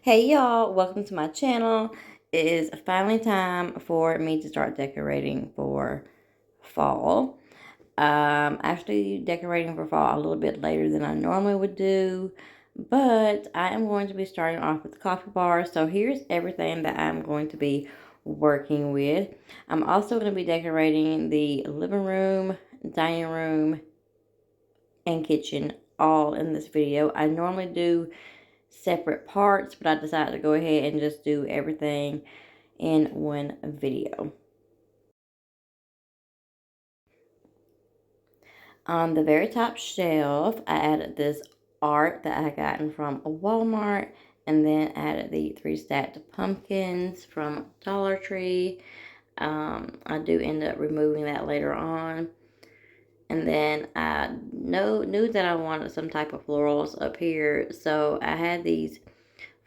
Hey y'all, welcome to my channel. It is finally time for me to start decorating for fall. Actually decorating for fall a little bit later than I normally would do, but I am going to be starting off with the coffee bar. So here's everything that I'm going to be working with. I'm also going to be decorating the living room, dining room, and kitchen all in this video. I normally do separate parts, but I decided to go ahead and just do everything in one video. On the very top shelf, I added this art that I had gotten from a Walmart, and then added the 3 stacked pumpkins from Dollar Tree. I do end up removing that later on. And then I knew that I wanted some type of florals up here, so I had these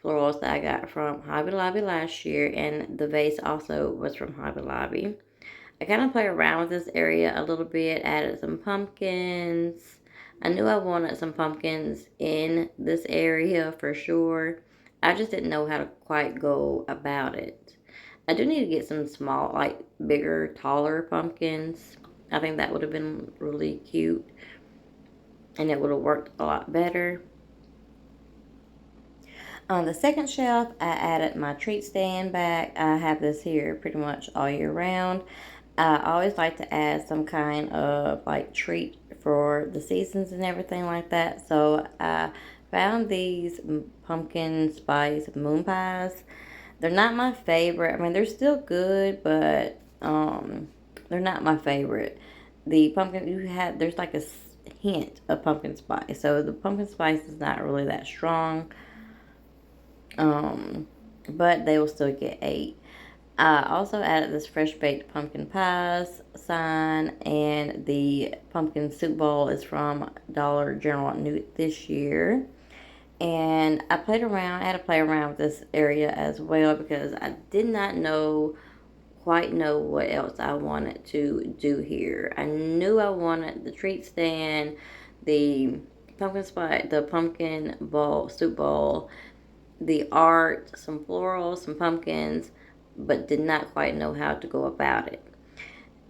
florals that I got from Hobby Lobby last year, and the vase also was from Hobby Lobby. I kind of played around with this area a little bit, added some pumpkins. I knew I wanted some pumpkins in this area for sure. I just didn't know how to quite go about it. I do need to get some small, like bigger, taller pumpkins. I think that would have been really cute and it would have worked a lot better. On the second shelf, I added my treat stand back. I have this here pretty much all year round. I always like to add some kind of like treat for the seasons and everything like that. So I found these pumpkin spice moon pies. They're not my favorite. I mean, they're still good, but they're not my favorite. The pumpkin you have, there's like a hint of pumpkin spice. So the pumpkin spice is not really that strong. Um, but they will still get 8. I also added this fresh baked pumpkin pies sign, and the pumpkin soup bowl is from Dollar General new this year. And I played around, I had to play around with this area as well because I did not quite know what else I wanted to do here. I knew I wanted the treat stand, the pumpkin spice, the pumpkin bowl, soup bowl, the art, some florals, some pumpkins, but did not quite know how to go about it.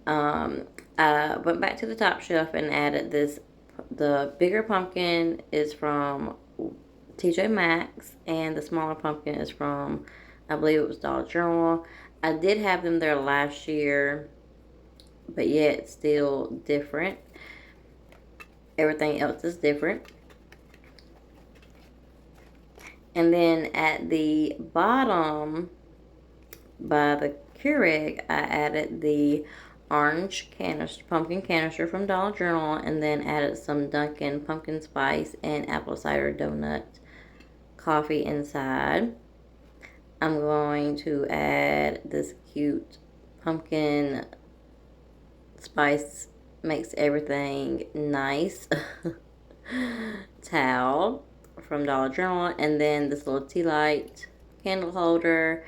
I went back to the top shelf and added this. The bigger pumpkin is from TJ Maxx, and the smaller pumpkin is from, I believe it was Dollar General. I did have them there last year, but yet still different. Everything else is different. And then at the bottom, by the Keurig, I added the orange canister, pumpkin canister from Dollar General, and then added some Dunkin' pumpkin spice and apple cider donut coffee inside. I'm going to add this cute pumpkin spice makes everything nice towel from Dollar General, and then this little tea light candle holder.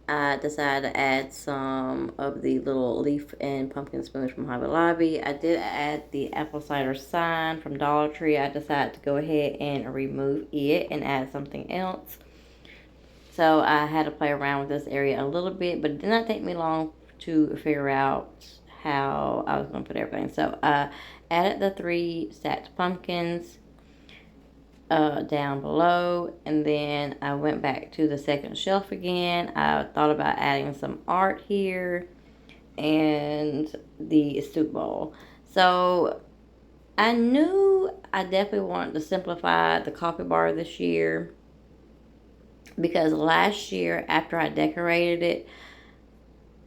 I decided to add some of the little leaf and pumpkin spoons from Hobby Lobby. I did add the apple cider sign from Dollar Tree. I decided to go ahead and remove it and add something else. So I had to play around with this area a little bit, but it did not take me long to figure out how I was going to put everything. So I added the 3 stacked pumpkins down below, and then I went back to the second shelf again. I thought about adding some art here and the soup bowl. So I knew I definitely wanted to simplify the coffee bar this year, because last year after I decorated it,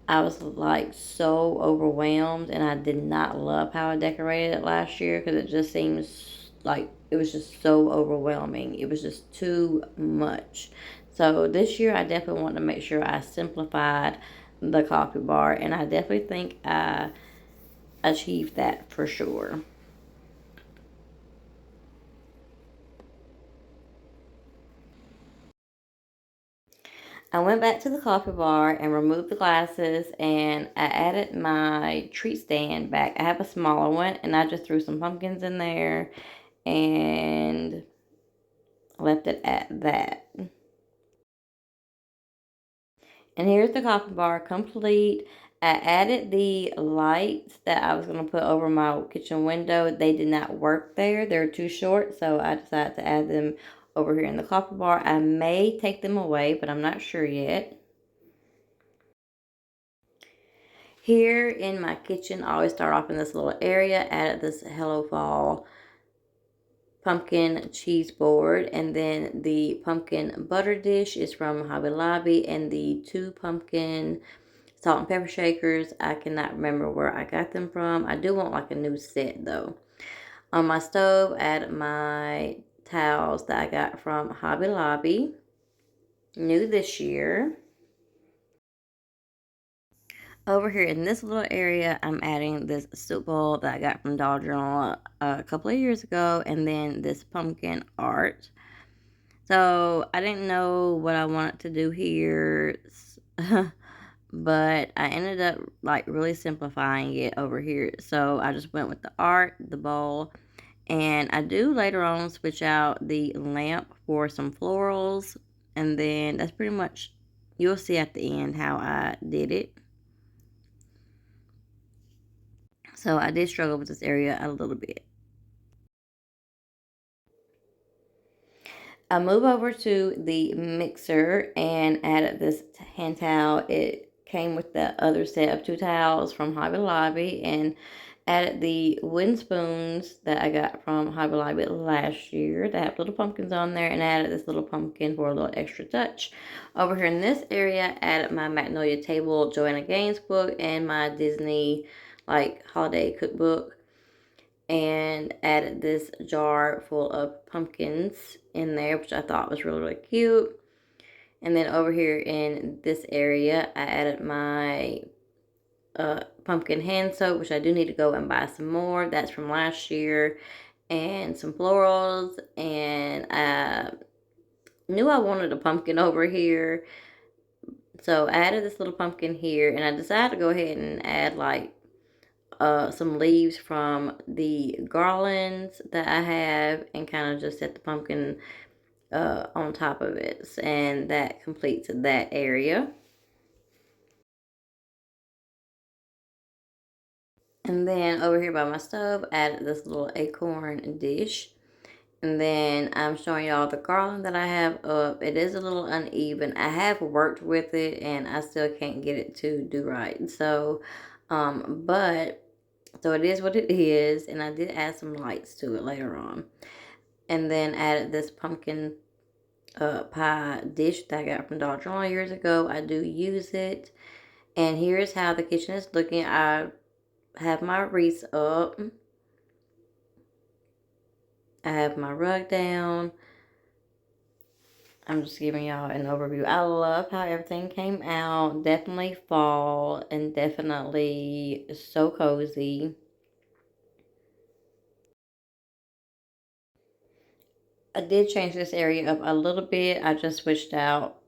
I was like so overwhelmed, and I did not love how I decorated it last year because it just seems like it was just so overwhelming. It was just too much. So this year I definitely want to make sure I simplified the coffee bar, and I definitely think I achieved that for sure. I went back to the coffee bar and removed the glasses, and I added my treat stand back. I have a smaller one, and I just threw some pumpkins in there and left it at that. And here's the coffee bar complete. I added the lights that I was going to put over my kitchen window. They did not work there. They're too short, so I decided to add them over here in the coffee bar. I may take them away, but I'm not sure yet. Here in my kitchen, I always start off in this little area. Added this Hello Fall pumpkin cheese board, and then the pumpkin butter dish is from Hobby Lobby, and the 2 pumpkin salt and pepper shakers, I cannot remember where I got them from. I do want like a new set though. On my stove, I added my towels that I got from Hobby Lobby, new this year. Over here in this little area, I'm adding this soup bowl that I got from Dollar General a couple of years ago, and then this pumpkin art. So I didn't know what I wanted to do here, but I ended up like really simplifying it over here. So I just went with the art, the bowl, and I do later on switch out the lamp for some florals, and then that's pretty much, you'll see at the end how I did it. So I did struggle with this area a little bit. I move over to the mixer and added this hand towel. It came with the other set of 2 towels from Hobby Lobby, and added the wooden spoons that I got from Hobby Lobby last year that have little pumpkins on there, and added this little pumpkin for a little extra touch. Over here in this area, added my Magnolia Table Joanna Gaines book and my Disney like holiday cookbook, and added this jar full of pumpkins in there, which I thought was really, really cute. And then over here in this area, I added my pumpkin hand soap, which I do need to go and buy some more. That's from last year. And some florals. And I knew I wanted a pumpkin over here. So I added this little pumpkin here. And I decided to go ahead and add like some leaves from the garlands that I have, and kind of just set the pumpkin on top of it, and that completes that area. And then over here by my stove, added this little acorn dish. And then I'm showing y'all the garland that I have up. It is a little uneven. I have worked with it and I still can't get it to do right. So, but so it is what it is, and I did add some lights to it later on. And then added this pumpkin pie dish that I got from Dollar General years ago. I do use it. And here's how the kitchen is looking. I have my wreaths up. I have my rug down. I'm just giving y'all an overview. I love how everything came out. Definitely fall and definitely so cozy. I did change this area up a little bit. I just switched out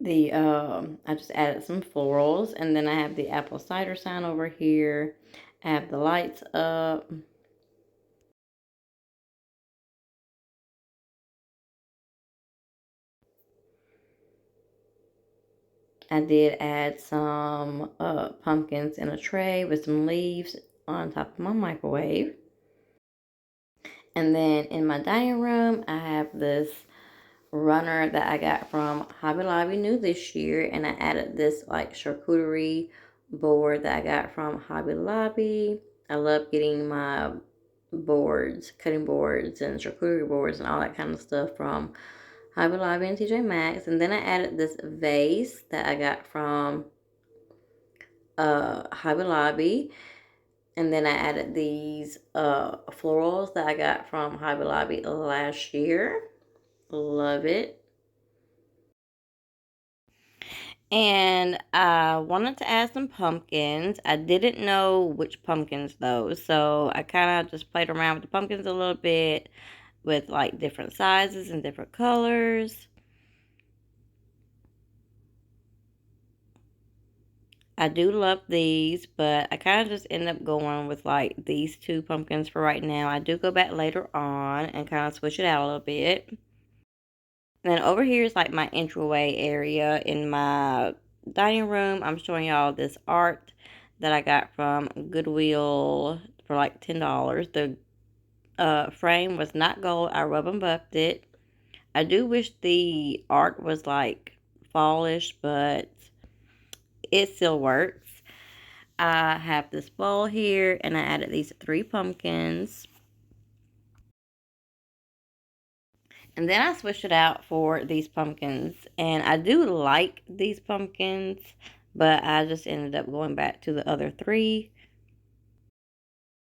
the I just added some florals, and then I have the apple cider sign over here. I have the lights up. I did add some pumpkins in a tray with some leaves on top of my microwave. And then in my dining room, I have this runner that I got from Hobby Lobby new this year, and I added this like charcuterie board that I got from Hobby Lobby. I love getting my boards, cutting boards and charcuterie boards and all that kind of stuff from Hobby Lobby and TJ Maxx. And then I added this vase that I got from Hobby Lobby. And then I added these florals that I got from Hobby Lobby last year. Love it. And I wanted to add some pumpkins. I didn't know which pumpkins though, so I kind of just played around with the pumpkins a little bit with like different sizes and different colors. I do love these, but I kind of just end up going with like these 2 pumpkins for right now. I do go back later on and kind of switch it out a little bit. And then over here is like my entryway area in my dining room, I'm showing y'all this art that I got from Goodwill for like $10. The frame was not gold. I rub and buffed it. I do wish the art was like fallish, but it still works. I have this bowl here, and I added these 3 pumpkins. And then I switched it out for these pumpkins. And I do like these pumpkins, but I just ended up going back to the other 3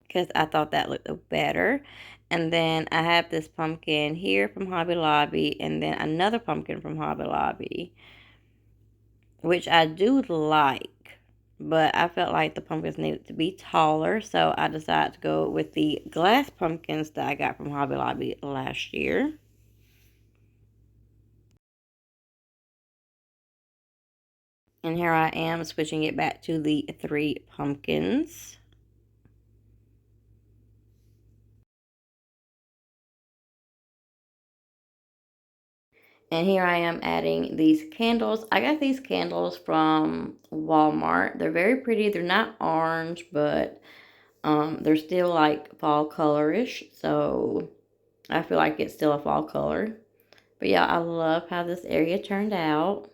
because I thought that looked better. And then I have this pumpkin here from Hobby Lobby, and then another pumpkin from Hobby Lobby, which I do like, but I felt like the pumpkins needed to be taller, so I decided to go with the glass pumpkins that I got from Hobby Lobby last year. And here I am switching it back to the 3 pumpkins. And here I am adding these candles. I got these candles from Walmart. They're very pretty. They're not orange, but they're still like fall colorish. So I feel like it's still a fall color. But yeah, I love how this area turned out.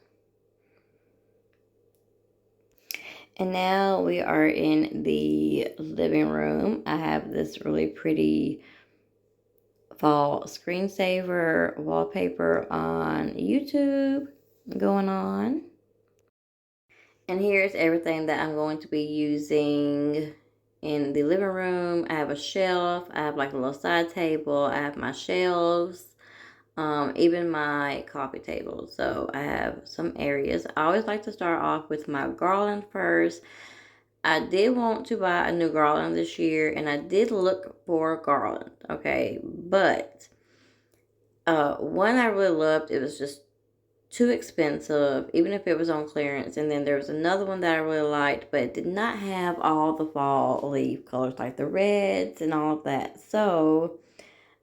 And now we are in the living room. I have this really pretty fall screensaver wallpaper on YouTube going on. And here's everything that I'm going to be using in the living room. I have a shelf. I have like a little side table. I have my shelves. Even my coffee table. So I have some areas. I always like to start off with my garland first. I did want to buy a new garland this year, and I did look for a garland, okay? But one I really loved, it was just too expensive, even if it was on clearance. And then there was another one that I really liked, but it did not have all the fall leaf colors, like the reds and all of that. So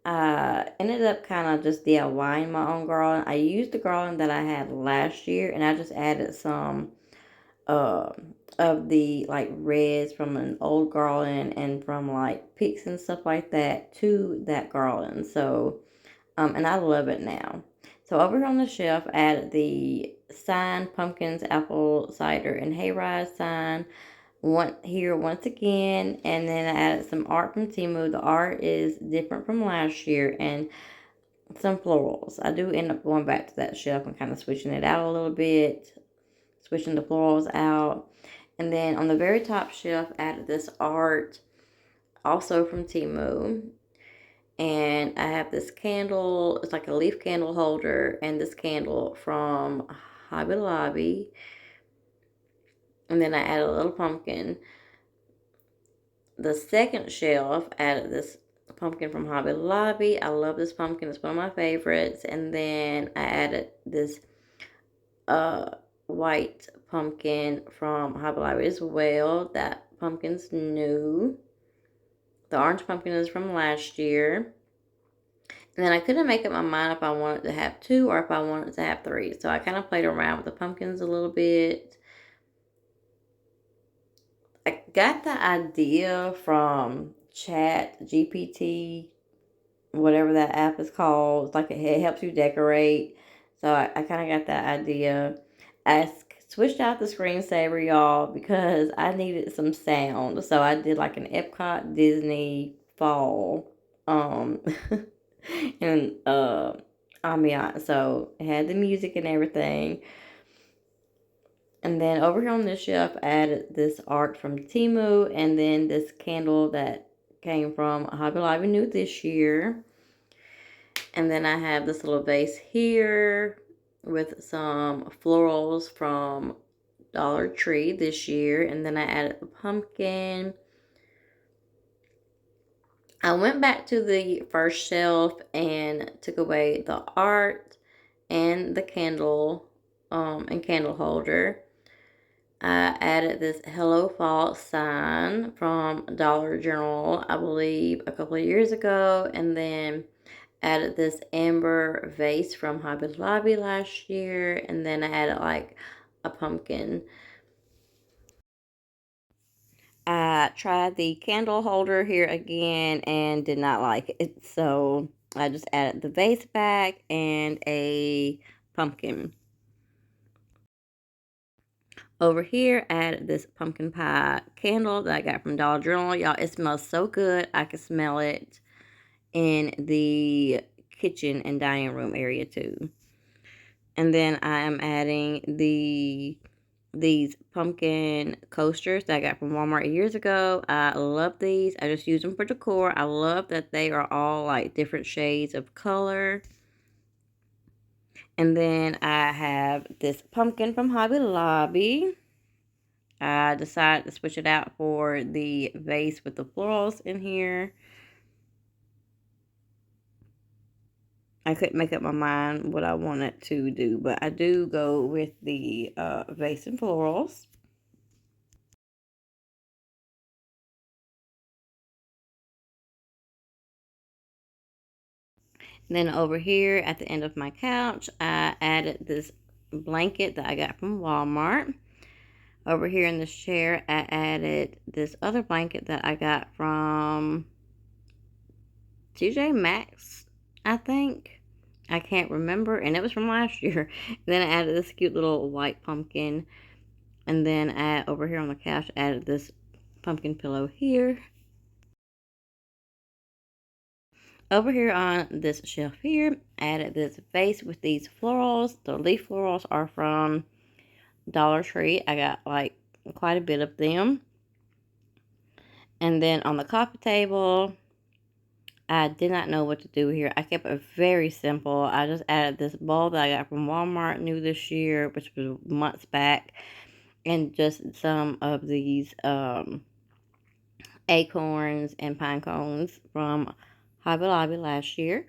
ended up kind of just DIYing my own garland. I used the garland that I had last year, and I just added some uh, of the like reds from an old garland and from like picks and stuff like that to that garland. So, and I love it now. So over here on the shelf, I added the sign, pumpkins, apple cider, and hayride sign. One here once again, and then I added some art from Temu. The art is different from last year, and some florals. I do end up going back to that shelf and kind of switching it out a little bit, switching the florals out. And then on the very top shelf, I added this art also from Temu. And I have this candle, it's like a leaf candle holder, and this candle from Hobby Lobby. And then I added a little pumpkin. The second shelf added this pumpkin from Hobby Lobby. I love this pumpkin. It's one of my favorites. And then I added this white pumpkin from Hobby Lobby as well. That pumpkin's new. The orange pumpkin is from last year. And then I couldn't make up my mind if I wanted to have 2 or if I wanted to have 3. So I kind of played around with the pumpkins a little bit. I got the idea from Chat GPT, whatever that app is called. It's like it helps you decorate. So I kind of got that idea. I switched out the screensaver, y'all, because I needed some sound. So I did like an Epcot Disney fall and ambiance. So it had the music and everything. And then over here on this shelf, I added this art from Temu, and then this candle that came from Hobby Lobby new this year. And then I have this little vase here with some florals from Dollar Tree this year. And then I added a pumpkin. I went back to the first shelf and took away the art and the candle and candle holder. I added this Hello Fall sign from Dollar General, I believe, a couple of years ago. And then added this amber vase from Hobby Lobby last year. And then I added like a pumpkin. I tried the candle holder here again and did not like it. So I just added the vase back and a pumpkin. Over here, I added this pumpkin pie candle that I got from Dollar General. Y'all, it smells so good. I can smell it in the kitchen and dining room area too. And then I am adding these pumpkin coasters that I got from Walmart years ago. I love these. I just use them for decor. I love that they are all like different shades of color. And then I have this pumpkin from Hobby Lobby. I decided to switch it out for the vase with the florals in here. I couldn't make up my mind what I wanted to do, but I do go with the vase and florals. And then over here at the end of my couch, I added this blanket that I got from Walmart. Over here in this chair, I added this other blanket that I got from TJ Maxx, I think. I can't remember, and it was from last year. And then I added this cute little white pumpkin. And then over here on the couch, I added this pumpkin pillow here. Over here on this shelf here, I added this vase with these florals. The leaf florals are from Dollar Tree. I got like quite a bit of them. And then on the coffee table, I did not know what to do here. I kept it very simple. I just added this bowl that I got from Walmart new this year, which was months back. And just some of these acorns and pine cones from Hobby Lobby last year.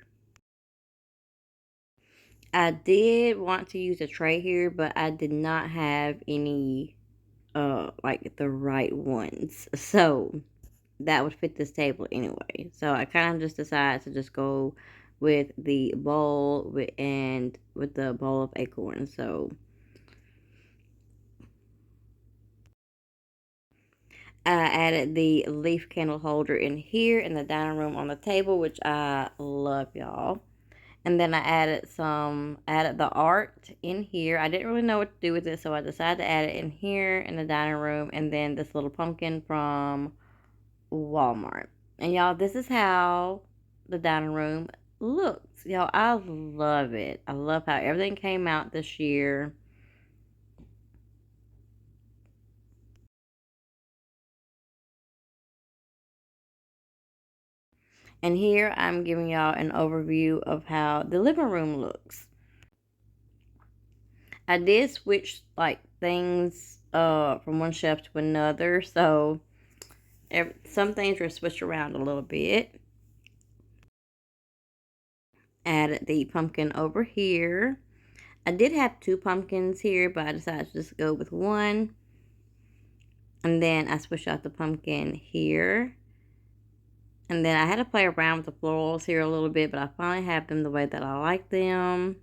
I did want to use a tray here, but I did not have any like the right ones. So that would fit this table anyway. So I kind of just decided to just go with the bowl with the bowl of acorns. So I added the leaf candle holder in here in the dining room on the table, which I love, y'all. And then I added the art in here. I didn't really know what to do with it, so I decided to add it in here in the dining room. And then this little pumpkin from Walmart. And y'all, this is how the dining room looks. Y'all, I love it. I love how everything came out this year. And here I'm giving y'all an overview of how the living room looks. I did switch like things from one shelf to another, so some things were switched around a little bit. Added the pumpkin over here. I did have two pumpkins here, but I decided to just go with one. And then I switched out the pumpkin here. And then I had to play around with the florals here a little bit, but I finally have them the way that I like them.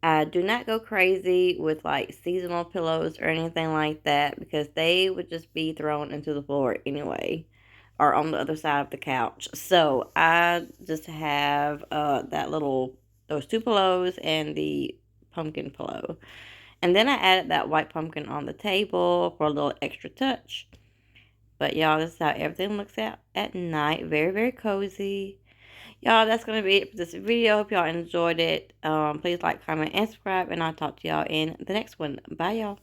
I do not go crazy with like seasonal pillows or anything like that because they would just be thrown into the floor anyway or on the other side of the couch. So I just have those two pillows and the pumpkin pillow. And then I added that white pumpkin on the table for a little extra touch. But y'all, this is how everything looks out at night. Very, very cozy. Y'all, that's going to be it for this video. Hope y'all enjoyed it. Please like, comment, and subscribe. And I'll talk to y'all in the next one. Bye, y'all.